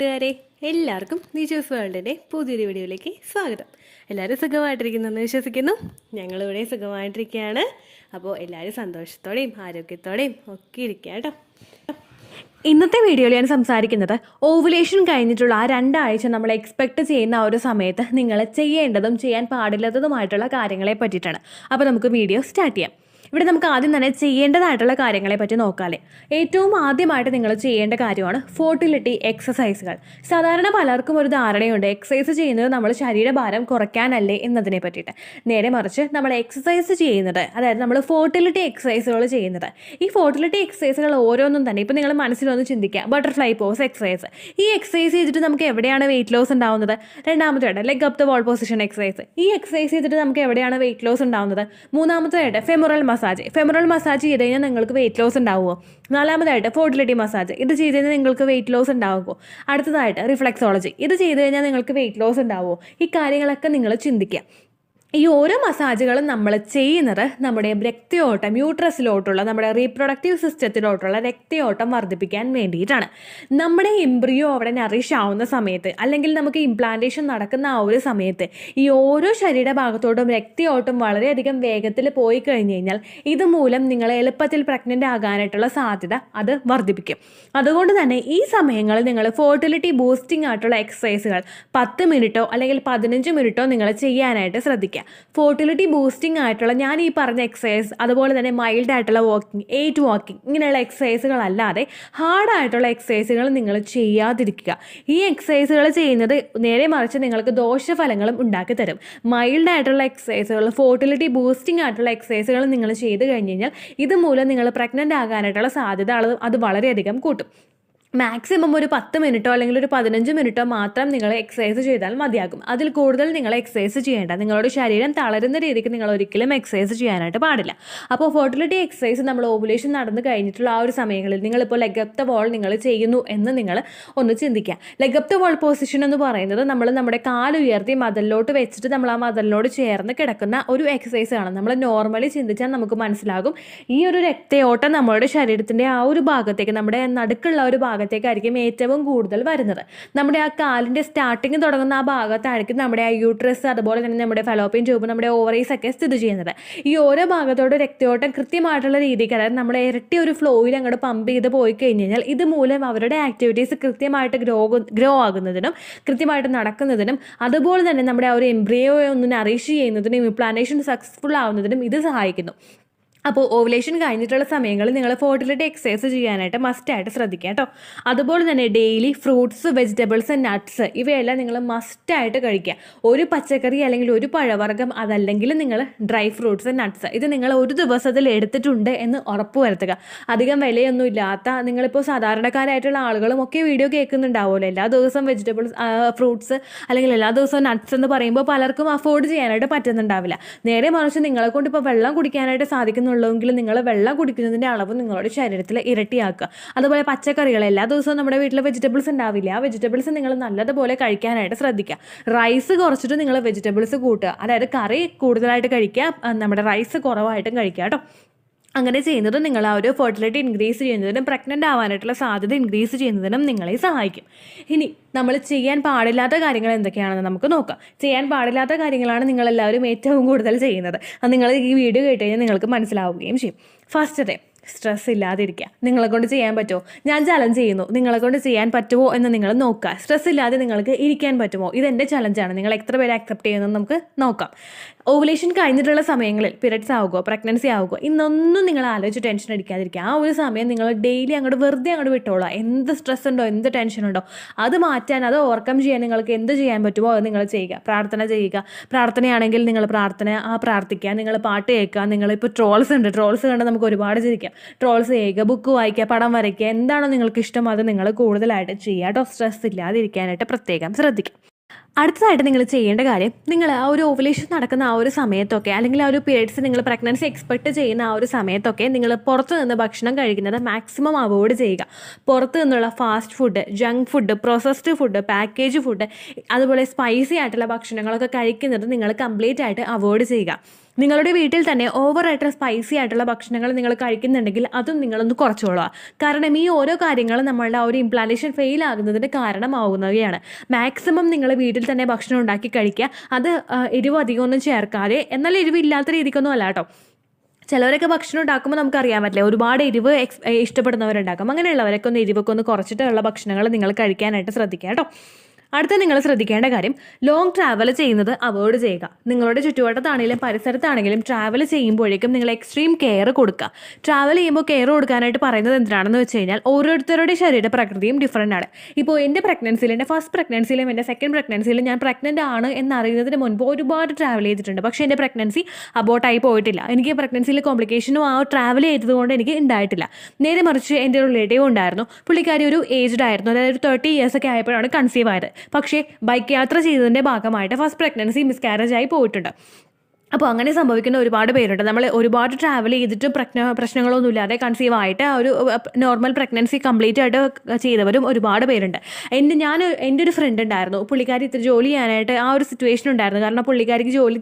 കൂട്ടുകാരെ, എല്ലാവർക്കും നിജോസ് വേൾഡിൻ്റെ പുതിയൊരു വീഡിയോയിലേക്ക് സ്വാഗതം. എല്ലാവരും സുഖമായിട്ടിരിക്കുന്നെന്ന് വിശ്വസിക്കുന്നു. ഞങ്ങളിവിടെ സുഖമായിട്ടിരിക്കുകയാണ്. അപ്പോൾ എല്ലാവരും സന്തോഷത്തോടെയും ആരോഗ്യത്തോടെയും ഒക്കെ ഇരിക്കുക കേട്ടോ. ഇന്നത്തെ വീഡിയോയിൽ ഞാൻ സംസാരിക്കുന്നത് ഓവുലേഷൻ കഴിഞ്ഞിട്ടുള്ള ആ 2 ആഴ്ച നമ്മൾ എക്സ്പെക്ട് ചെയ്യുന്ന ആ ഒരു സമയത്ത് നിങ്ങൾ ചെയ്യേണ്ടതും ചെയ്യാൻ പാടില്ലാത്തതുമായിട്ടുള്ള കാര്യങ്ങളെ പറ്റിയിട്ടാണ്. അപ്പോൾ നമുക്ക് വീഡിയോ സ്റ്റാർട്ട് ചെയ്യാം. ഇവിടെ നമുക്ക് ആദ്യം തന്നെ ചെയ്യേണ്ടതായിട്ടുള്ള കാര്യങ്ങളെ പറ്റി നോക്കാമല്ലേ. ഏറ്റവും ആദ്യമായിട്ട് നിങ്ങൾ ചെയ്യേണ്ട കാര്യമാണ് ഫോർട്ടിലിറ്റി എക്സസൈസുകൾ. സാധാരണ പലർക്കും ഒരു ധാരണയുണ്ട് എക്സസൈസ് ചെയ്യുന്നത് നമ്മൾ ശരീരഭാരം കുറയ്ക്കാനല്ലേ എന്നതിനെ പറ്റിയിട്ട്. നേരെ മറിച്ച് നമ്മൾ എക്സസൈസ് ചെയ്യുന്നത്, അതായത് നമ്മൾ ഫോർട്ടിലിറ്റി എക്സസൈസുകൾ ചെയ്യുന്നത്, ഈ ഫോർട്ടിലിറ്റി എക്സസൈസുകൾ ഓരോന്നും തന്നെ ഇപ്പോൾ നിങ്ങൾ മനസ്സിലൊന്ന് ചിന്തിക്കുക. ബട്ടർഫ്ലൈ പോസ് എക്സസൈസ്, ഈ എക്സസൈസ് ചെയ്തിട്ട് നമുക്ക് എവിടെയാണ് വെയിറ്റ് ലോസ് ഉണ്ടാവുന്നത്? രണ്ടാമത്തേട്ട് leg up the wall position exercise, ഈ എക്സസൈസ് ചെയ്തിട്ട് നമുക്ക് എവിടെയാണ് വെയിറ്റ് ലോസ് ഉണ്ടാവുന്നത്? മൂന്നാമത്തേട്ട് ഫെമുറൽ മസാജ് ചെയ്ത് കഴിഞ്ഞാൽ നിങ്ങൾക്ക് വെയിറ്റ് ലോസ് ഉണ്ടാവുമോ? നാലാമതായിട്ട് ഫോർട്ടിലിറ്റി മസാജ്, ഇത് ചെയ്ത് കഴിഞ്ഞാൽ നിങ്ങൾക്ക് വെയിറ്റ് ലോസ് ഉണ്ടാവുമോ? അടുത്തതായിട്ട് റിഫ്ലെക്സോളജി, ഇത് ചെയ്ത് കഴിഞ്ഞാൽ നിങ്ങൾക്ക് വെയിറ്റ് ലോസ് ഉണ്ടാവുമോ? ഈ കാര്യങ്ങളൊക്കെ നിങ്ങൾ ചിന്തിക്കുക. ഈ ഓരോ മസാജുകളും നമ്മൾ ചെയ്യുന്നത് നമ്മുടെ രക്തയോട്ടം, യൂട്രസിലോട്ടുള്ള നമ്മുടെ റീപ്രൊഡക്റ്റീവ് സിസ്റ്റത്തിലോട്ടുള്ള രക്തയോട്ടം വർദ്ധിപ്പിക്കാൻ വേണ്ടിയിട്ടാണ്. നമ്മുടെ എംബ്രിയോ അവിടെ നറിഷ് ആവുന്ന സമയത്ത്, അല്ലെങ്കിൽ നമുക്ക് ഇംപ്ലാന്റേഷൻ നടക്കുന്ന ആ ഒരു സമയത്ത് ഈ ഓരോ ശരീരഭാഗത്തോട്ടും രക്തയോട്ടം വളരെയധികം വേഗത്തിൽ പോയി കഴിഞ്ഞ് കഴിഞ്ഞാൽ ഇതുമൂലം നിങ്ങൾ എളുപ്പത്തിൽ പ്രഗ്നൻ്റ് ആകാനായിട്ടുള്ള സാധ്യത അത് വർദ്ധിപ്പിക്കും. അതുകൊണ്ട് തന്നെ ഈ സമയങ്ങളിൽ നിങ്ങൾ ഫോർട്ടിലിറ്റി ബൂസ്റ്റിംഗ് ആയിട്ടുള്ള എക്സസൈസുകൾ 10 മിനിറ്റോ അല്ലെങ്കിൽ 15 മിനിറ്റോ നിങ്ങൾ ചെയ്യാനായിട്ട് ശ്രദ്ധിക്കുക. ഫോർട്ടിലിറ്റി ബൂസ്റ്റിംഗ് ആയിട്ടുള്ള ഞാൻ ഈ പറഞ്ഞ എക്സസൈസ്, അതുപോലെ തന്നെ മൈൽഡ് ആയിട്ടുള്ള വാക്കിംഗ്, 8 വാക്കിംഗ്, ഇങ്ങനെയുള്ള എക്സസൈസുകളല്ലാതെ ഹാർഡായിട്ടുള്ള എക്സസൈസുകൾ നിങ്ങൾ ചെയ്യാതിരിക്കുക. ഈ എക്സസൈസുകൾ ചെയ്യുന്നത് നേരെ മറിച്ച് നിങ്ങൾക്ക് ദോഷഫലങ്ങളും ഉണ്ടാക്കി തരും. മൈൽഡ് ആയിട്ടുള്ള എക്സസൈസുകൾ, ഫോർട്ടിലിറ്റി ബൂസ്റ്റിംഗ് ആയിട്ടുള്ള എക്സസൈസുകൾ നിങ്ങൾ ചെയ്ത് കഴിഞ്ഞ് കഴിഞ്ഞാൽ ഇതുമൂലം നിങ്ങൾ പ്രഗ്നൻ്റ് ആകാനായിട്ടുള്ള സാധ്യത അത് വളരെയധികം കൂട്ടും. മാക്സിമം ഒരു 10 മിനിറ്റോ അല്ലെങ്കിൽ ഒരു 15 മിനിറ്റോ മാത്രം നിങ്ങൾ എക്സസൈസ് ചെയ്താൽ മതിയാകും. അതിൽ കൂടുതൽ നിങ്ങൾ എക്സസൈസ് ചെയ്യേണ്ട. നിങ്ങളുടെ ശരീരം തളരുന്ന രീതിക്ക് നിങ്ങൾ ഒരിക്കലും എക്സസൈസ് ചെയ്യാനായിട്ട് പാടില്ല. അപ്പോൾ ഫോർട്ടിലിറ്റി എക്സസൈസ് നമ്മൾ ഓവുലേഷൻ നടന്നു കഴിഞ്ഞിട്ടുള്ള ആ ഒരു സമയങ്ങളിൽ നിങ്ങളിപ്പോൾ ലെഗ് അപ്പ് ദ വാൾ നിങ്ങൾ ചെയ്യുന്നു എന്ന് നിങ്ങൾ ഒന്ന് ചിന്തിക്കുക. Leg up the wall position എന്ന് പറയുന്നത് നമ്മൾ നമ്മുടെ കാലുയർത്തി മതിലിലോട്ട് വെച്ചിട്ട് നമ്മൾ ആ മതിലിനോട് ചേർന്ന് കിടക്കുന്ന ഒരു എക്സസൈസ് ആണ്. നമ്മൾ നോർമലി ചിന്തിച്ചാൽ നമുക്ക് മനസ്സിലാകും ഈ ഒരു രക്തയോട്ടം നമ്മുടെ ശരീരത്തിൻ്റെ ആ ഒരു ഭാഗത്തേക്ക്, നമ്മുടെ നടുക്കുള്ള ഒരു ഭാഗത്തേക്കായിരിക്കും ഏറ്റവും കൂടുതൽ വരുന്നത്. നമ്മുടെ ആ കാലിൻ്റെ സ്റ്റാർട്ടിങ് തുടങ്ങുന്ന ആ ഭാഗത്തായിരിക്കും നമ്മുടെ ആ യൂട്രസ്, അതുപോലെ തന്നെ നമ്മുടെ ഫലോപ്പിയൻ ട്യൂബ്, നമ്മുടെ ഓവറീസ് ഒക്കെ സ്ഥിതി ചെയ്യുന്നത്. ഈ ഓരോ ഭാഗത്തോട് രക്തയോട്ടം കൃത്യമായിട്ടുള്ള രീതിക്ക്, അതായത് നമ്മുടെ ഇരട്ടി ഒരു ഫ്ലോയിൽ അങ്ങോട്ട് പമ്പ് ചെയ്ത് പോയി കഴിഞ്ഞ് കഴിഞ്ഞാൽ ഇതുമൂലം അവരുടെ ആക്ടിവിറ്റീസ് കൃത്യമായിട്ട് ഗ്രോ ആകുന്നതിനും കൃത്യമായിട്ട് നടക്കുന്നതിനും, അതുപോലെ തന്നെ നമ്മുടെ ആ ഒരു എംബ്രിയോയെ ഒന്ന് നറിഷ് ചെയ്യുന്നതിനും ഇംപ്ലാന്റേഷൻ സക്സസ്ഫുൾ ആവുന്നതിനും ഇത് സഹായിക്കുന്നു. അപ്പോൾ ഓവുലേഷൻ കഴിഞ്ഞിട്ടുള്ള സമയങ്ങളിൽ നിങ്ങൾ ഫോർട്ടിലിറ്റി എക്സസൈസ് ചെയ്യാനായിട്ട് മസ്റ്റായിട്ട് ശ്രദ്ധിക്കുക കേട്ടോ. അതുപോലെ തന്നെ ഡെയിലി ഫ്രൂട്ട്സ്, വെജിറ്റബിൾസ്, നട്ട്സ് ഇവയെല്ലാം നിങ്ങൾ മസ്റ്റായിട്ട് കഴിക്കുക. ഒരു പച്ചക്കറി അല്ലെങ്കിൽ ഒരു പഴവർഗ്ഗം, അതല്ലെങ്കിൽ നിങ്ങൾ ഡ്രൈ ഫ്രൂട്ട്സ്, നട്ട്സ്, ഇത് നിങ്ങൾ ഒരു ദിവസത്തിൽ എടുത്തിട്ടുണ്ട് എന്ന് ഉറപ്പുവരുത്തുക. അധികം വിലയൊന്നും ഇല്ലാത്ത, നിങ്ങളിപ്പോൾ സാധാരണക്കാരായിട്ടുള്ള ആളുകളും ഒക്കെ വീഡിയോ കേൾക്കുന്നുണ്ടാവുമല്ലോ. എല്ലാ ദിവസവും വെജിറ്റബിൾസ്, ഫ്രൂട്ട്സ് അല്ലെങ്കിൽ എല്ലാ ദിവസവും നട്ട്സ് എന്ന് പറയുമ്പോൾ പലർക്കും അഫോർഡ് ചെയ്യാനായിട്ട് പറ്റുന്നുണ്ടാവില്ല. നേരെ മറിച്ച് നിങ്ങളെ കൊണ്ട് ഇപ്പോൾ വെള്ളം കുടിക്കാനായിട്ട് സാധിക്കുന്നു ുള്ളെങ്കിൽ നിങ്ങൾ വെള്ളം കുടിക്കുന്നതിൻ്റെ അളവ് നിങ്ങളുടെ ശരീരത്തിൽ ഇരട്ടിയാക്കുക. അതുപോലെ പച്ചക്കറികൾ, എല്ലാ ദിവസവും നമ്മുടെ വീട്ടിൽ വെജിറ്റബിൾസ് ഉണ്ടാവില്ല. ആ വെജിറ്റബിൾസ് നിങ്ങൾ നല്ലതുപോലെ കഴിക്കാനായിട്ട് ശ്രദ്ധിക്കുക. റൈസ് കുറച്ചിട്ട് നിങ്ങൾ വെജിറ്റബിൾസ് കൂട്ടുക. അതായത് കറി കൂടുതലായിട്ട് കഴിക്കുക, നമ്മുടെ റൈസ് കുറവായിട്ടും കഴിക്കുക കേട്ടോ. അങ്ങനെ ചെയ്യുന്നത് നിങ്ങൾ ആ ഒരു ഫെർട്ടിലിറ്റി ഇൻക്രീസ് ചെയ്യുന്നതിനും പ്രഗ്നൻ്റ് ആവാനായിട്ടുള്ള സാധ്യത ഇൻക്രീസ് ചെയ്യുന്നതിനും നിങ്ങളെ സഹായിക്കും. ഇനി നമ്മൾ ചെയ്യാൻ പാടില്ലാത്ത കാര്യങ്ങൾ എന്തൊക്കെയാണെന്ന് നമുക്ക് നോക്കാം. ചെയ്യാൻ പാടില്ലാത്ത കാര്യങ്ങളാണ് നിങ്ങളെല്ലാവരും ഏറ്റവും കൂടുതൽ ചെയ്യുന്നത്. അത് നിങ്ങൾ ഈ വീഡിയോ കേട്ട് കഴിഞ്ഞാൽ നിങ്ങൾക്ക് മനസ്സിലാവുകയും ചെയ്യും. ഫസ്റ്റ് സ്ട്രെസ് ഇല്ലാതിരിക്കുക. നിങ്ങളെ കൊണ്ട് ചെയ്യാൻ പറ്റുമോ? ഞാൻ ചലഞ്ച് ചെയ്യുന്നു, നിങ്ങളെ കൊണ്ട് ചെയ്യാൻ പറ്റുമോ എന്ന് നിങ്ങൾ നോക്കുക. സ്ട്രെസ് ഇല്ലാതെ നിങ്ങൾക്ക് ഇരിക്കാൻ പറ്റുമോ? ഇതെൻ്റെ ചലഞ്ചാണ്. നിങ്ങൾ എത്ര പേര് അക്സെപ്റ്റ് ചെയ്യുന്നത് നമുക്ക് നോക്കാം. ഓവുലേഷൻ കഴിഞ്ഞിട്ടുള്ള സമയങ്ങളിൽ പീരിയഡ്സ് ആവുകയോ പ്രഗ്നൻസി ആവുകയോ ഇന്നൊന്നും നിങ്ങൾ ആലോചിച്ച് ടെൻഷൻ അടിക്കാതിരിക്കുക. ആ ഒരു സമയം നിങ്ങൾ ഡെയിലി വെറുതെ വിട്ടോളാം. എന്ത് സ്ട്രെസ് ഉണ്ടോ, എന്ത് ടെൻഷൻ ഉണ്ടോ, അത് മാറ്റാൻ, അത് ഓവർകം ചെയ്യാൻ നിങ്ങൾക്ക് എന്ത് ചെയ്യാൻ പറ്റുമോ അത് നിങ്ങൾ ചെയ്യുക. പ്രാർത്ഥന ചെയ്യുക. പ്രാർത്ഥനയാണെങ്കിൽ നിങ്ങൾ പ്രാർത്ഥിക്കുക. നിങ്ങൾ പാട്ട് കേൾക്കുക. നിങ്ങളിപ്പോൾ ട്രോൾസ് കണ്ട് നമുക്ക് ഒരുപാട് ചിരിക്കാം. ട്രോൾസ് ചെയ്യുക, ബുക്ക് വായിക്കുക, പടം വരയ്ക്കുക, എന്താണോ നിങ്ങൾക്ക് ഇഷ്ടം അത് നിങ്ങൾ കൂടുതലായിട്ട് ചെയ്യുക കേട്ടോ. സ്ട്രെസ് ഇല്ലാതിരിക്കാനായിട്ട് പ്രത്യേകം ശ്രദ്ധിക്കുക. അടുത്തതായിട്ട് നിങ്ങൾ ചെയ്യേണ്ട കാര്യം, നിങ്ങൾ ആ ഒരു ഓവുലേഷൻ നടക്കുന്ന ആ ഒരു സമയത്തൊക്കെ, അല്ലെങ്കിൽ ആ ഒരു പീരിയഡ്സ് നിങ്ങൾ പ്രഗ്നൻസി എക്സ്പെക്ട് ചെയ്യുന്ന ആ ഒരു സമയത്തൊക്കെ നിങ്ങൾ പുറത്തു നിന്ന് ഭക്ഷണം കഴിക്കുന്നത് മാക്സിമം അവോയ്ഡ് ചെയ്യുക. പുറത്തു നിന്നുള്ള fast food, junk food, processed food, package food, അതുപോലെ സ്പൈസി ആയിട്ടുള്ള ഭക്ഷണങ്ങളൊക്കെ കഴിക്കുന്നത് നിങ്ങൾ കംപ്ലീറ്റ് ആയിട്ട് അവോയ്ഡ് ചെയ്യുക. നിങ്ങളുടെ വീട്ടിൽ തന്നെ ഓവറായിട്ട് സ്പൈസി ആയിട്ടുള്ള ഭക്ഷണങ്ങൾ നിങ്ങൾ കഴിക്കുന്നുണ്ടെങ്കിൽ അതും നിങ്ങളൊന്ന് കുറച്ചോളുക. കാരണം ഈ ഓരോ കാര്യങ്ങളും നമ്മളുടെ ആ ഒരു ഇംപ്ലാന്റേഷൻ ഫെയിൽ ആകുന്നതിന് കാരണമാവുന്നവയാണ്. മാക്സിമം നിങ്ങൾ വീട്ടിൽ തന്നെ ഭക്ഷണം ഉണ്ടാക്കി കഴിക്കുക. അത് എരിവ് അധികമൊന്നും ചേർക്കാതെ, എന്നാൽ എരിവില്ലാത്ത രീതിക്കൊന്നും അല്ല കേട്ടോ. ചിലവരൊക്കെ ഭക്ഷണം ഉണ്ടാക്കുമ്പോൾ നമുക്കറിയാൻ പറ്റില്ല, ഒരുപാട് എരിവ് ഇഷ്ടപ്പെടുന്നവരുണ്ടാക്കും. അങ്ങനെയുള്ളവരൊക്കെ ഒന്ന് എരിവൊക്കെ ഒന്ന് കുറച്ചിട്ടുള്ള ഭക്ഷണങ്ങൾ നിങ്ങൾ കഴിക്കാനായിട്ട് ശ്രദ്ധിക്കുക കേട്ടോ. അടുത്ത നിങ്ങൾ ശ്രദ്ധിക്കേണ്ട കാര്യം, ലോങ് ട്രാവൽ ചെയ്യുന്നത് അവോയ്ഡ് ചെയ്യുക. നിങ്ങളുടെ ചുറ്റുവട്ടത്താണെങ്കിലും പരിസരത്താണെങ്കിലും ട്രാവൽ ചെയ്യുമ്പോഴേക്കും നിങ്ങൾ എക്സ്ട്രീം കെയർ കൊടുക്കുക. ട്രാവൽ ചെയ്യുമ്പോൾ കെയർ കൊടുക്കാനായിട്ട് പറയുന്നത് എന്തിനാണെന്ന് വെച്ച് കഴിഞ്ഞാൽ, ഓരോരുത്തരുടെ ശരീര പ്രകൃതിയും ഡിഫറൻ്റ് ആണ്. ഇപ്പോൾ എൻ്റെ പ്രഗ്നൻസിയിൽ, എൻ്റെ ഫസ്റ്റ് പ്രഗ്നൻസിയിലും എൻ്റെ സെക്കൻഡ് പ്രഗ്നൻസിയിലും ഞാൻ പ്രഗ്നൻ്റ് ആണ് എന്നറിയുന്നതിന് മുൻപ് ഒരുപാട് ട്രാവൽ ചെയ്തിട്ടുണ്ട്. പക്ഷേ എൻ്റെ പ്രഗ്നൻസി അബോട്ടായി പോയിട്ടില്ല. എനിക്ക് പ്രഗ്നൻസിയിൽ കോംപ്ലിക്കേഷനും ആ ട്രാവൽ ചെയ്തതുകൊണ്ട് എനിക്ക് ഉണ്ടായിട്ടില്ല. നേരെ മറിച്ച് എൻ്റെ ഒരു റിലേറ്റീവ് ഉണ്ടായിരുന്നു. പുള്ളിക്കാരി ഒരു ഏജ്ഡ് ആയിരുന്നു, അതായത് ഒരു 30 years ഒക്കെ ആയപ്പോഴാണ് കൺസീവ് ആയത്. പക്ഷേ ബൈക്ക് യാത്ര ചെയ്തതിൻ്റെ ഭാഗമായിട്ട് ഫസ്റ്റ് പ്രഗ്നൻസി മിസ്കാരേജ് ആയി പോയിട്ടുണ്ട്. അപ്പോൾ അങ്ങനെ സംഭവിക്കുന്ന ഒരുപാട് പേരുണ്ട്. നമ്മൾ ഒരുപാട് ട്രാവൽ ചെയ്തിട്ട് പ്രശ്നങ്ങളൊന്നും ഇല്ലാതെ കൺസീവ് ആയിട്ട് ആ ഒരു നോർമൽ പ്രഗ്നൻസി കംപ്ലീറ്റ് ആയിട്ട് ചെയ്തവരും ഒരുപാട് പേരുണ്ട്. എൻ്റെ ഒരു ഫ്രണ്ട് ഉണ്ടായിരുന്നു. പുള്ളിക്കാരി ഇത്തിരി ജോലി ചെയ്യാനായിട്ട് ആ ഒരു സിറ്റുവേഷൻ ഉണ്ടായിരുന്നു. കാരണം പുള്ളിക്കാരിക്ക് ജോലി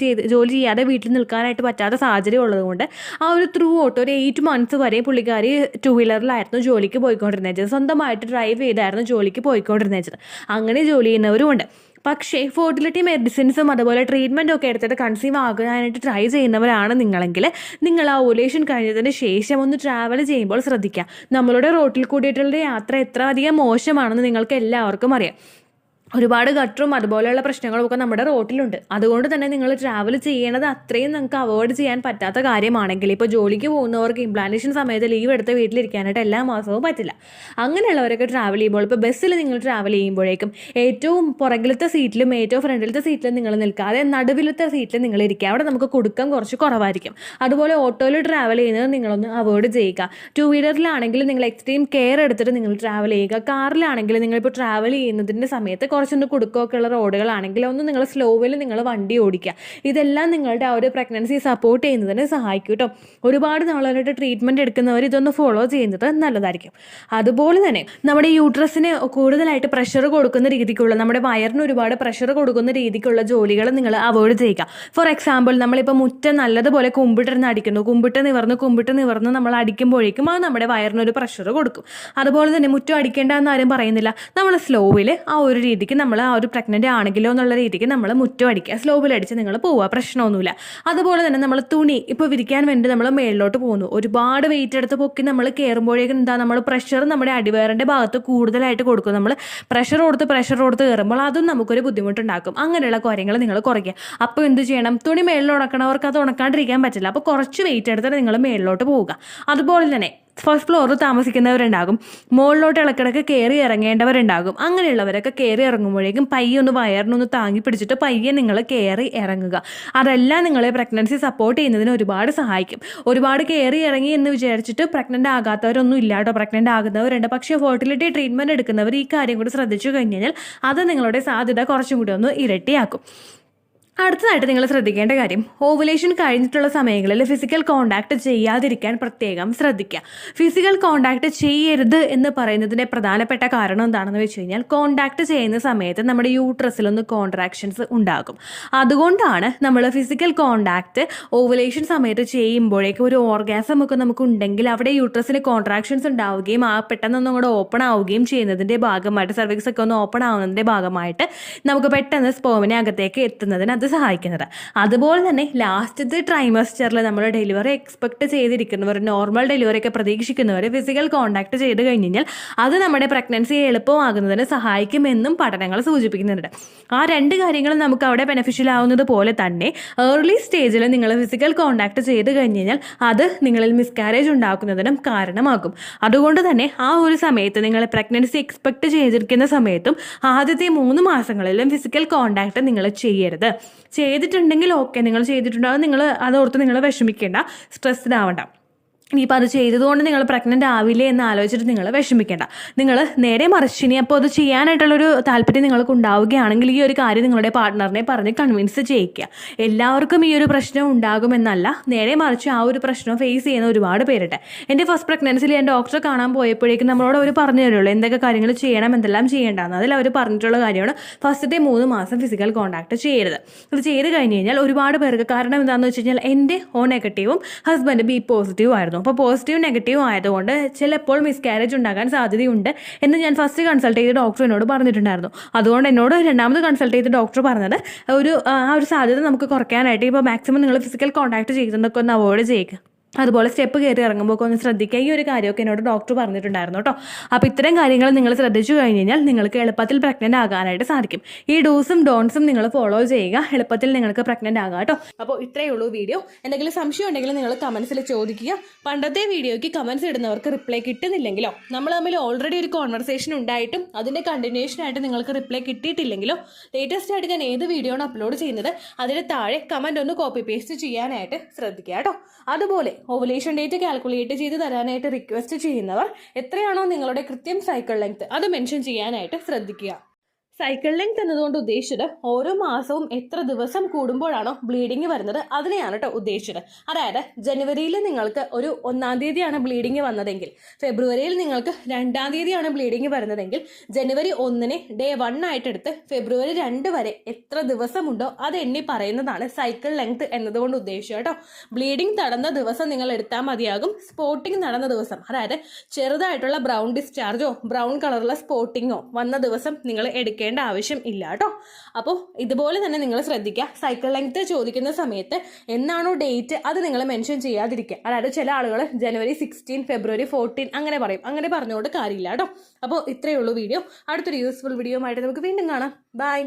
ചെയ്യാതെ വീട്ടിൽ നിൽക്കാനായിട്ട് പറ്റാത്ത സാഹചര്യം ഉള്ളതുകൊണ്ട് ആ ഒരു ത്രൂ ഔട്ട് ഒരു 8 months വരെ പുള്ളിക്കാരി 2 wheeler ജോലിക്ക് പോയിക്കൊണ്ടിരുന്നത്. സ്വന്തമായിട്ട് ഡ്രൈവ് ചെയ്തായിരുന്നു ജോലിക്ക് പോയിക്കൊണ്ടിരുന്നത്. അങ്ങനെ ജോലി ചെയ്യുന്നവരുമുണ്ട്. പക്ഷേ ഫെർട്ടിലിറ്റി മെഡിസിൻസും അതുപോലെ ട്രീറ്റ്മെൻറ്റും ഒക്കെ എടുത്തിട്ട് കൺസീവ് ആകാനായിട്ട് ട്രൈ ചെയ്യുന്നവരാണ് നിങ്ങളെങ്കിൽ, നിങ്ങൾ ആ ഓവുലേഷൻ കഴിഞ്ഞതിന് ശേഷം ഒന്ന് ട്രാവൽ ചെയ്യുമ്പോൾ ശ്രദ്ധിക്കുക. നമ്മളുടെ റോട്ടിൽ കൂടിയിട്ടുള്ള യാത്ര എത്ര അധികം മോശമാണെന്ന് നിങ്ങൾക്ക് എല്ലാവർക്കും അറിയാം. ഒരുപാട് ഗട്ടറും അതുപോലെയുള്ള പ്രശ്നങ്ങളും ഒക്കെ നമ്മുടെ റോട്ടിലുണ്ട്. അതുകൊണ്ട് തന്നെ നിങ്ങൾ ട്രാവൽ ചെയ്യണത് അത്രയും നിങ്ങൾക്ക് അവോയ്ഡ് ചെയ്യാൻ പറ്റാത്ത കാര്യമാണെങ്കിൽ, ഇപ്പോൾ ജോലിക്ക് പോകുന്നവർക്ക് ഇംപ്ലാന്റേഷൻ സമയത്ത് ലീവ് എടുത്ത് വീട്ടിലിരിക്കാനായിട്ട് എല്ലാ മാസവും പറ്റില്ല. അങ്ങനെയുള്ളവരൊക്കെ ട്രാവൽ ചെയ്യുമ്പോൾ, ഇപ്പോൾ ബസ്സിൽ നിങ്ങൾ ട്രാവൽ ചെയ്യുമ്പോഴേക്കും ഏറ്റവും പുറകിലത്തെ സീറ്റിലും ഏറ്റവും ഫ്രണ്ടിലത്തെ സീറ്റിലും നിങ്ങൾ നിൽക്കാതെ നടുവിലത്തെ സീറ്റിൽ നിങ്ങൾ ഇരിക്കുക. അവിടെ നമുക്ക് കൊടുക്കം കുറച്ച് കുറവായിരിക്കും. അതുപോലെ ഓട്ടോയിൽ ട്രാവൽ ചെയ്യുന്നത് നിങ്ങളൊന്ന് അവോയ്ഡ് ചെയ്യുക. 2 wheelerലാണെങ്കിൽ നിങ്ങൾ എക്സ്ട്രീം കെയർ എടുത്തിട്ട് നിങ്ങൾ ട്രാവൽ ചെയ്യുക. കാറിലാണെങ്കിൽ നിങ്ങളിപ്പോൾ ട്രാവൽ ചെയ്യുന്നതിൻ്റെ സമയത്ത് കുറച്ചൊന്ന് കുടുക്കമൊക്കെ ഉള്ള റോഡുകളാണെങ്കിൽ ഒന്ന് നിങ്ങൾ സ്ലോവിൽ നിങ്ങൾ വണ്ടി ഓടിക്കുക. ഇതെല്ലാം നിങ്ങളുടെ ആ ഒരു പ്രഗ്നൻസി സപ്പോർട്ട് ചെയ്യുന്നതിന് സഹായിക്കും കേട്ടോ. ഒരുപാട് നാളായിട്ട് ട്രീറ്റ്മെൻറ്റ് എടുക്കുന്നവർ ഇതൊന്ന് ഫോളോ ചെയ്യുന്നത് നല്ലതായിരിക്കും. അതുപോലെ തന്നെ നമ്മുടെ യൂട്രസിന് കൂടുതലായിട്ട് പ്രഷർ കൊടുക്കുന്ന രീതിക്കുള്ള, നമ്മുടെ വയറിന് ഒരുപാട് പ്രഷർ കൊടുക്കുന്ന രീതിക്കുള്ള ജോലികൾ നിങ്ങൾ അവോയ്ഡ് ചെയ്യുക. ഫോർ എക്സാമ്പിൾ, നമ്മളിപ്പോൾ മുറ്റം നല്ലതുപോലെ കുമ്പിട്ടിരുന്ന് അടിക്കുന്നു, കുമ്പിട്ട് നിവർന്ന് നമ്മൾ അടിക്കുമ്പോഴേക്കും അത് നമ്മുടെ വയറിനൊരു പ്രഷർ കൊടുക്കും. അതുപോലെ തന്നെ മുറ്റം അടിക്കേണ്ട എന്നാരും പറയുന്നില്ല. നമ്മൾ സ്ലോവിൽ ആ ഒരു രീതിക്ക് നമ്മൾ ആ ഒരു പ്രഗ്നൻ്റ് ആണെങ്കിലോ എന്നുള്ള രീതിക്ക് നമ്മൾ മുറ്റം അടിക്കുക. സ്ലോവിൽ അടിച്ച് നിങ്ങൾ പോവുക, പ്രശ്നമൊന്നുമില്ല. അതുപോലെ തന്നെ നമ്മൾ തുണി ഇപ്പോൾ വിരിക്കാൻ വേണ്ടി നമ്മൾ മേളിലോട്ട് പോകുന്നു, ഒരുപാട് വെയിറ്റ് എടുത്ത് പൊക്കി നമ്മൾ കയറുമ്പോഴേക്കും നമ്മൾ പ്രഷർ നമ്മുടെ അടിവയറിൻ്റെ ഭാഗത്ത് കൂടുതലായിട്ട് കൊടുക്കും. നമ്മൾ പ്രഷർ കൊടുത്ത് കയറുമ്പോൾ അതും നമുക്കൊരു ബുദ്ധിമുട്ടുണ്ടാക്കും. അങ്ങനെയുള്ള കാര്യങ്ങൾ നിങ്ങൾ കുറയ്ക്കുക. അപ്പോൾ എന്ത് ചെയ്യണം? തുണി മേളിൽ ഉണക്കണവർക്ക് അത് ഉണക്കാണ്ടിരിക്കാൻ പറ്റില്ല. അപ്പോൾ കുറച്ച് വെയിറ്റ് എടുത്തിട്ട് നിങ്ങൾ മേളിലോട്ട് പോവുക. അതുപോലെ തന്നെ ഫസ്റ്റ് ഫ്ലോറിൽ താമസിക്കുന്നവരുണ്ടാകും, മുകളിലോട്ട് ഇടക്കിടക്ക് കയറി ഇറങ്ങേണ്ടവരുണ്ടാകും. അങ്ങനെയുള്ളവരൊക്കെ കയറി ഇറങ്ങുമ്പോഴേക്കും പയ്യൊന്ന് വയറിനൊന്ന് താങ്ങി പിടിച്ചിട്ട് പയ്യെ നിങ്ങൾ കയറി ഇറങ്ങുക. അതെല്ലാം നിങ്ങളെ പ്രഗ്നൻസി സപ്പോർട്ട് ചെയ്യുന്നതിന് ഒരുപാട് സഹായിക്കും. ഒരുപാട് കയറി ഇറങ്ങി എന്ന് വിചാരിച്ചിട്ട് പ്രഗ്നൻ്റ് ആകാത്തവരൊന്നും ഇല്ല കേട്ടോ, പ്രഗ്നൻ്റ് ആകുന്നവരുണ്ട്. പക്ഷേ ഫെർട്ടിലിറ്റി ട്രീറ്റ്മെൻറ്റ് എടുക്കുന്നവർ ഈ കാര്യം കൂടി ശ്രദ്ധിച്ചു കഴിഞ്ഞാൽ അത് നിങ്ങളുടെ സാധ്യത കുറച്ചും കൂടി ഒന്ന് ഇരട്ടിയാക്കും. അടുത്തതായിട്ട് നിങ്ങൾ ശ്രദ്ധിക്കേണ്ട കാര്യം, ഓവുലേഷൻ കഴിഞ്ഞിട്ടുള്ള സമയങ്ങളിൽ ഫിസിക്കൽ കോണ്ടാക്ട് ചെയ്യാതിരിക്കാൻ പ്രത്യേകം ശ്രദ്ധിക്കുക. ഫിസിക്കൽ കോണ്ടാക്ട് ചെയ്യരുത് എന്ന് പറയുന്നതിൻ്റെ പ്രധാനപ്പെട്ട കാരണം എന്താണെന്ന് വെച്ച് കഴിഞ്ഞാൽ, കോണ്ടാക്ട് ചെയ്യുന്ന സമയത്ത് നമ്മുടെ യൂട്രസിലൊന്ന് കോൺട്രാക്ഷൻസ് ഉണ്ടാകും. അതുകൊണ്ടാണ് നമ്മൾ ഫിസിക്കൽ കോണ്ടാക്ട് ഓവുലേഷൻ സമയത്ത് ചെയ്യുമ്പോഴേക്കും ഒരു ഓർഗാസം ഒക്കെ നമുക്കുണ്ടെങ്കിൽ അവിടെ യൂട്രസിന് കോൺട്രാക്ഷൻസ് ഉണ്ടാവുകയും പെട്ടെന്നൊന്നും കൂടെ ഓപ്പൺ ആവുകയും ചെയ്യുന്നതിൻ്റെ ഭാഗമായിട്ട്, സർവിക്സ് ഒക്കെ ഒന്ന് ഓപ്പൺ ആവുന്നതിൻ്റെ ഭാഗമായിട്ട് നമുക്ക് പെട്ടെന്ന് സ്പേമിനെ അകത്തേക്ക് എത്തുന്നതിന് അത് സഹായിക്കുന്നത്. അതുപോലെ തന്നെ ലാസ്റ്റത്തെ ട്രൈമസ്റ്ററിൽ നമ്മൾ ഡെലിവറി എക്സ്പെക്ട് ചെയ്തിരിക്കുന്നവർ, നോർമൽ ഡെലിവറി ഒക്കെ പ്രതീക്ഷിക്കുന്നവർ ഫിസിക്കൽ കോണ്ടാക്ട് ചെയ്ത് കഴിഞ്ഞാൽ അത് നമ്മുടെ പ്രഗ്നൻസി എളുപ്പമാകുന്നതിന് സഹായിക്കുമെന്നും പഠനങ്ങൾ സൂചിപ്പിക്കുന്നുണ്ട്. ആ 2 കാര്യങ്ങളും നമുക്ക് അവിടെ ബെനിഫിഷ്യൽ ആവുന്നത് പോലെ തന്നെ ഏർലി സ്റ്റേജിൽ നിങ്ങൾ ഫിസിക്കൽ കോണ്ടാക്ട് ചെയ്ത് കഴിഞ്ഞാൽ അത് നിങ്ങളിൽ മിസ്കാരേജ് ഉണ്ടാക്കുന്നതിനും കാരണമാകും. അതുകൊണ്ട് തന്നെ ആ ഒരു സമയത്ത് നിങ്ങൾ പ്രഗ്നൻസി എക്സ്പെക്ട് ചെയ്തിരിക്കുന്ന സമയത്തും ആദ്യത്തെ 3 മാസങ്ങളിലും ഫിസിക്കൽ കോണ്ടാക്ട് നിങ്ങൾ ചെയ്യരുത്. ചെയ്തിട്ടുണ്ടെങ്കിൽ ഓക്കെ, നിങ്ങൾ ചെയ്തിട്ടുണ്ടാവും, നിങ്ങൾ അതോർത്ത് നിങ്ങൾ വിഷമിക്കേണ്ട, സ്ട്രെസ്ഡ് ആവണ്ട. ഇനിയിപ്പോൾ അത് ചെയ്തതുകൊണ്ട് നിങ്ങൾ പ്രഗ്നൻ്റ് ആവില്ലേ എന്ന് ആലോചിച്ചിട്ട് നിങ്ങൾ വിഷമിക്കേണ്ട. നിങ്ങൾ നേരെ മറിച്ച് ഇനി അപ്പോൾ അത് ചെയ്യാനായിട്ടുള്ളൊരു താല്പര്യം നിങ്ങൾക്ക് ഉണ്ടാവുകയാണെങ്കിൽ ഈ ഒരു കാര്യം നിങ്ങളുടെ പാർട്ട്ണറിനെ പറഞ്ഞ് കൺവിൻസ് ചെയ്യിക്കുക. എല്ലാവർക്കും ഈ ഒരു പ്രശ്നം ഉണ്ടാകുമെന്നല്ല, നേരെ മറിച്ച് ആ ഒരു പ്രശ്നം ഫേസ് ചെയ്യുന്ന ഒരുപാട് പേരുണ്ട്. എൻ്റെ ഫസ്റ്റ് പ്രഗ്നൻസിയിൽ ഞാൻ ഡോക്ടറെ കാണാൻ പോയപ്പോഴേക്കും നമ്മളോട് അവർ പറഞ്ഞു തരുള്ളൂ എന്തൊക്കെ കാര്യങ്ങൾ ചെയ്യണം, എന്തെല്ലാം ചെയ്യേണ്ടതെന്ന്. അതിൽ അവർ പറഞ്ഞിട്ടുള്ള കാര്യമാണ് ഫസ്റ്റത്തെ 3 മാസം ഫിസിക്കൽ കോൺടാക്ട് ചെയ്യരുത്. ഇത് ചെയ്ത് കഴിഞ്ഞ് കഴിഞ്ഞാൽ ഒരുപാട് പേർക്ക്, കാരണം എന്താണെന്ന് വെച്ച് കഴിഞ്ഞാൽ എൻ്റെ ഓ നെഗറ്റീവും ഹസ്ബൻഡ് ബി പോസിറ്റീവും ആയിരുന്നു. അപ്പോൾ പോസിറ്റീവ് നെഗറ്റീവ് ആയതുകൊണ്ട് ചിലപ്പോൾ മിസ്കാരേജ് ഉണ്ടാകാൻ സാധ്യതയുണ്ട് എന്ന് ഞാൻ ഫസ്റ്റ് കൺസൾട്ട് ചെയ്ത ഡോക്ടർ എന്നോട് പറഞ്ഞിട്ടുണ്ടായിരുന്നു. അതുകൊണ്ട് എന്നോട് രണ്ടാമത് കൺസൾട്ട് ചെയ്ത ഡോക്ടർ പറഞ്ഞത് ആ ഒരു സാധ്യത നമുക്ക് കുറയ്ക്കാനായിട്ട് ഇപ്പോൾ മാക്സിമം നിങ്ങൾ ഫിസിക്കൽ കോൺടാക്ട് ചെയ്യുന്നതൊക്കെ ഒന്ന് അവോയ്ഡ് ചെയ്യുക. അതുപോലെ സ്റ്റെപ്പ് കയറി ഇറങ്ങുമ്പോൾ ഒന്ന് ശ്രദ്ധിക്കുക. ഈ ഒരു കാര്യമൊക്കെ എന്നോട് ഡോക്ടർ പറഞ്ഞിട്ടുണ്ടായിരുന്നു കേട്ടോ. അപ്പോൾ ഇത്തരം കാര്യങ്ങൾ നിങ്ങൾ ശ്രദ്ധിച്ചു കഴിഞ്ഞ് കഴിഞ്ഞാൽ നിങ്ങൾക്ക് എളുപ്പത്തിൽ പ്രഗ്നൻ്റ് ആകാനായിട്ട് സാധിക്കും. ഈ ഡൂസും ഡോൺസും നിങ്ങൾ ഫോളോ ചെയ്യുക, എളുപ്പത്തിൽ നിങ്ങൾക്ക് പ്രഗ്നൻ്റ് ആകാം കേട്ടോ. അപ്പോൾ ഇത്രയേ ഉള്ളൂ വീഡിയോ. എന്തെങ്കിലും സംശയം ഉണ്ടെങ്കിൽ നിങ്ങൾ കമൻസിൽ ചോദിക്കുക. പണ്ടത്തെ വീഡിയോയ്ക്ക് കമൻസ് ഇടുന്നവർക്ക് റിപ്ലൈ കിട്ടുന്നില്ലെങ്കിലോ, നമ്മൾ തമ്മിൽ ഓൾറെഡി ഒരു കോൺവെർസേഷൻ ഉണ്ടായിട്ടും അതിൻ്റെ കണ്ടിന്യൂഷൻ ആയിട്ട് നിങ്ങൾക്ക് റിപ്ലൈ കിട്ടിയിട്ടില്ലെങ്കിലോ, ലേറ്റസ്റ്റ് ആയിട്ട് ഞാൻ ഏത് വീഡിയോ ആണ് അപ്ലോഡ് ചെയ്യുന്നത് അതിന് താഴെ കമൻറ്റ് ഒന്ന് കോപ്പി പേസ്റ്റ് ചെയ്യാനായിട്ട് ശ്രദ്ധിക്കുക കേട്ടോ. അതുപോലെ ഓവുലേഷൻ ഡേറ്റ് കാൽക്കുലേറ്റ് ചെയ്ത് തരാനായിട്ട് റിക്വസ്റ്റ് ചെയ്യുന്നവർ എത്രയാണോ നിങ്ങളുടെ കൃത്യം സൈക്കിൾ ലെങ്ത് അത് മെൻഷൻ ചെയ്യാനായിട്ട് ശ്രദ്ധിക്കുക. സൈക്കിൾ ലെങ്ത് എന്നതുകൊണ്ട് ഉദ്ദേശിച്ചത് ഓരോ മാസവും എത്ര ദിവസം കൂടുമ്പോഴാണോ ബ്ലീഡിങ് വരുന്നത് അതിനെയാണ് കേട്ടോ ഉദ്ദേശിച്ചത്. അതായത് ജനുവരിയിൽ നിങ്ങൾക്ക് ഒരു 1-ാം തീയതിയാണ് ബ്ലീഡിങ് വന്നതെങ്കിൽ, ഫെബ്രുവരിയിൽ നിങ്ങൾക്ക് 2-ാം തീയതിയാണ് ബ്ലീഡിങ് വരുന്നതെങ്കിൽ, ജനുവരി 1-നെ ഡേ 1 ആയിട്ടെടുത്ത് ഫെബ്രുവരി 2 വരെ എത്ര ദിവസമുണ്ടോ അത് എണ്ണി പറയുന്നതാണ് സൈക്കിൾ ലെങ്ത് എന്നതുകൊണ്ട് ഉദ്ദേശിച്ചത് കേട്ടോ. ബ്ലീഡിങ് നടന്ന ദിവസം നിങ്ങൾ എടുത്താൽ മതിയാകും. സ്പോട്ടിങ് നടന്ന ദിവസം, അതായത് ചെറുതായിട്ടുള്ള ബ്രൗൺ ഡിസ്ചാർജോ ബ്രൗൺ കളറുള്ള സ്പോട്ടിങ്ങോ വന്ന ദിവസം നിങ്ങൾ എടുക്കേണ്ട ആവശ്യം ഇല്ല കേട്ടോ. അപ്പോൾ ഇതുപോലെ തന്നെ നിങ്ങൾ ശ്രദ്ധിക്കുക. സൈക്കിൾ ലെങ്ത് ചോദിക്കുന്ന സമയത്ത് എന്നാണോ ഡേറ്റ് അത് നിങ്ങൾ മെൻഷൻ ചെയ്യാതിരിക്കുക. അതായത് ചില ആളുകൾ ജനുവരി 16, ഫെബ്രുവരി 14 അങ്ങനെ പറയും. അങ്ങനെ പറഞ്ഞുകൊണ്ട് കാര്യമില്ല കേട്ടോ. അപ്പോൾ ഇത്രയേ ഉള്ളൂ വീഡിയോ. അടുത്തൊരു യൂസ്ഫുൾ വീഡിയോ ആയിട്ട് നമുക്ക് വീണ്ടും കാണാം. ബൈ.